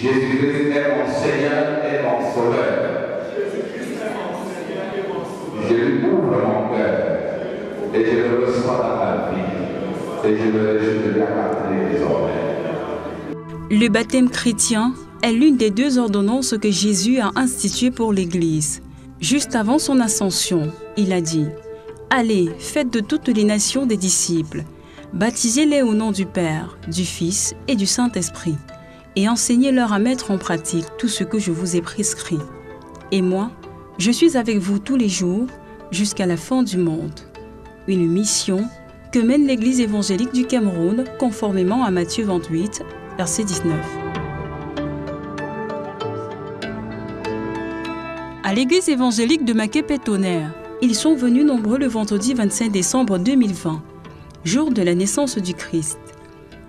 Jésus-Christ est mon Seigneur et mon Sauveur. Je lui ouvre mon cœur et je le reçois dans ma vie et je me lui appartenir désormais. Le baptême chrétien est l'une des deux ordonnances que Jésus a instituées pour l'Église. Juste avant son ascension, il a dit « Allez, faites de toutes les nations des disciples, baptisez-les au nom du Père, du Fils et du Saint-Esprit, et enseignez-leur à mettre en pratique tout ce que je vous ai prescrit. Et moi, je suis avec vous tous les jours jusqu'à la fin du monde. » Une mission que mène l'Église évangélique du Cameroun conformément à Matthieu 28, verset 19. À l'église évangélique de Maquet-Pétonnerre, ils sont venus nombreux le vendredi 25 décembre 2020, jour de la naissance du Christ.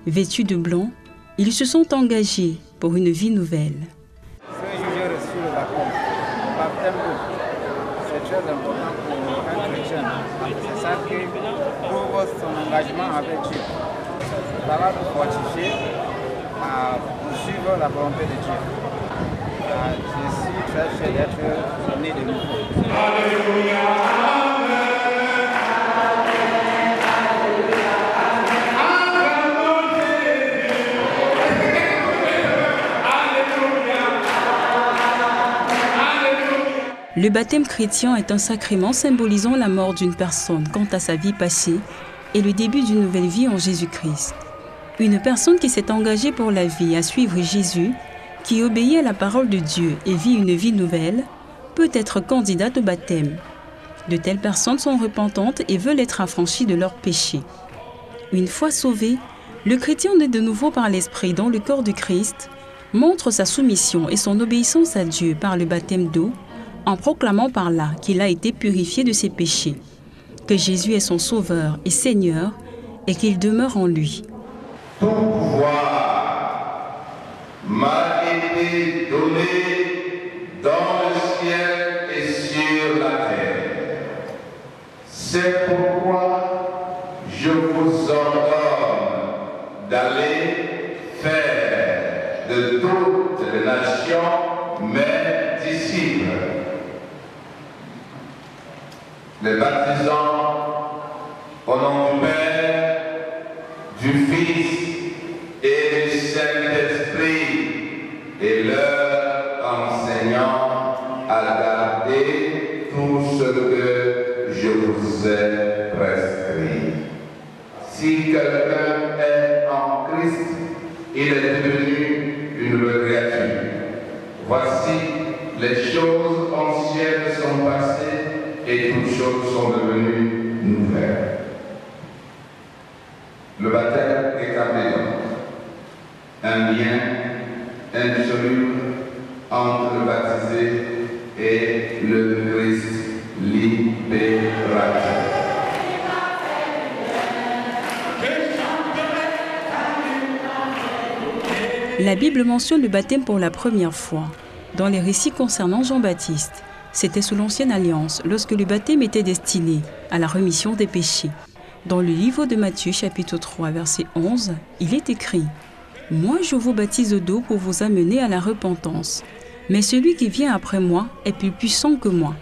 Vêtus de blanc, ils se sont engagés pour une vie nouvelle. J'ai reçu le baptême d'eau. C'est très important pour un chrétien. C'est ça qui prouve son engagement avec Dieu. Ça va nous fortifier à poursuivre la volonté de Dieu. Je suis très fier d'être né de nouveau. Alléluia, Le baptême chrétien est un sacrement symbolisant la mort d'une personne quant à sa vie passée et le début d'une nouvelle vie en Jésus-Christ. Une personne qui s'est engagée pour la vie à suivre Jésus, qui obéit à la parole de Dieu et vit une vie nouvelle, peut être candidate au baptême. De telles personnes sont repentantes et veulent être affranchies de leurs péchés. Une fois sauvé, le chrétien né de nouveau par l'Esprit dans le corps de Christ montre sa soumission et son obéissance à Dieu par le baptême d'eau, en proclamant par là qu'il a été purifié de ses péchés, que Jésus est son Sauveur et Seigneur et qu'il demeure en lui. Tout pouvoir m'a été donné dans le ciel et sur la terre. C'est pourquoi je vous ordonne d'aller faire de toutes les nations mes disciples, les baptisant au nom du Père, du Fils et du Saint-Esprit, et leur enseignant à garder tout ce que je vous ai prescrit. Si quelqu'un est en Christ, il est devenu une nouvelle créature. Voici, les choses anciennes sont passées et toutes choses sont devenues nouvelles. Le baptême établit un lien indissoluble entre le baptisé et le Christ libérateur. La Bible mentionne le baptême pour la première fois. Dans les récits concernant Jean-Baptiste, c'était sous l'Ancienne Alliance, lorsque le baptême était destiné à la rémission des péchés. Dans le livre de Matthieu, chapitre 3, verset 11, il est écrit « Moi, je vous baptise d'eau pour vous amener à la repentance. Mais celui qui vient après moi est plus puissant que moi.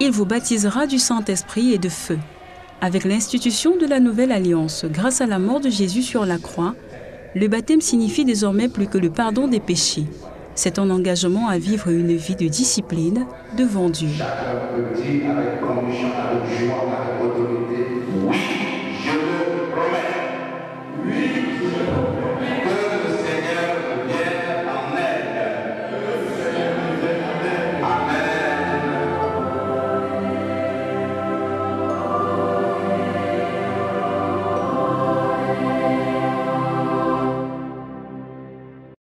Il vous baptisera du Saint-Esprit et de feu. » Avec l'institution de la Nouvelle Alliance, grâce à la mort de Jésus sur la croix, le baptême signifie désormais plus que le pardon des péchés. C'est un engagement à vivre une vie de discipline devant Dieu. Chacun peut dire avec conviction, avec joie, avec autorité.